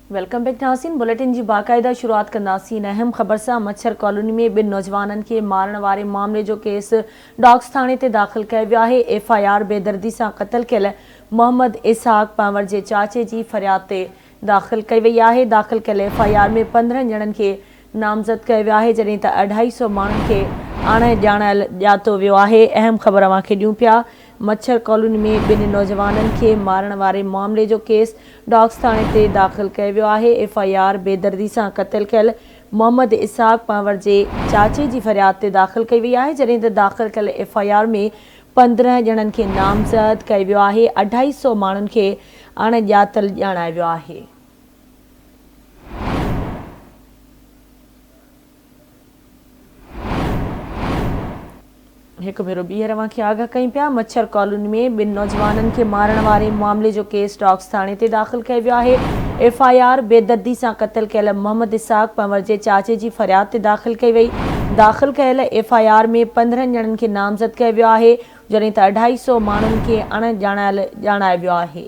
Welcome back नाज़रीन। Bulletin की बाकायदा शुरुआत कंदासीं अहम ख़बर से। मच्छर कॉलोनी में बिन नौजवानन के मारण वारे मामले जो केस डॉग्स थाने ते दाख़िल किया वियो है। FIR बेदर्दी से क़त्ल कियल मोहम्मद इसहाक पंवर के चाचे की फरियाद ते दाख़िल कई वई है। दाख़िल कियल FIR में 15 ॼणनि के नामज़द किया वियो है, जॾहिं त 250 माण्हुनि के आणे ॼाणायल ॼातो वियो है। अहम ख़बर अवांखे ॾियूं पिया। मच्छर कॉलोनी में बिन नौजवानन के मारण वारे मामले जो केस डॉग्स थाने ते दाख़िल किया वियो है। FIR बेदर्दी से क़त्ल कियल मोहम्मद इसहाक पंवर के चाचे की फरियाद ते दाख़िल कई वई है, जॾहिं त दाख़िल कियल FIR में 15 ॼणनि के नामज़द किया वियो है। 250 माण्हुनि के आणे ॼातल ॼाणायो वियो है। एक भेरो ॿीहर अवांखे आगाह कई पिया। मच्छर कॉलोनी में बिन नौजवानन के मारण वारे मामले जो केस डॉग्स थाने ते दाख़िल किया वियो है। FIR बेदर्दी से क़त्ल कियल मोहम्मद इसहाक पंवर के चाचे की फरियाद ते दाख़िल कई वई। दाख़िल कियल FIR में 15 ॼणनि के नामज़द किया वियो है, जॾहिं त 250 माण्हुनि के अण ॼाणायो वियो है।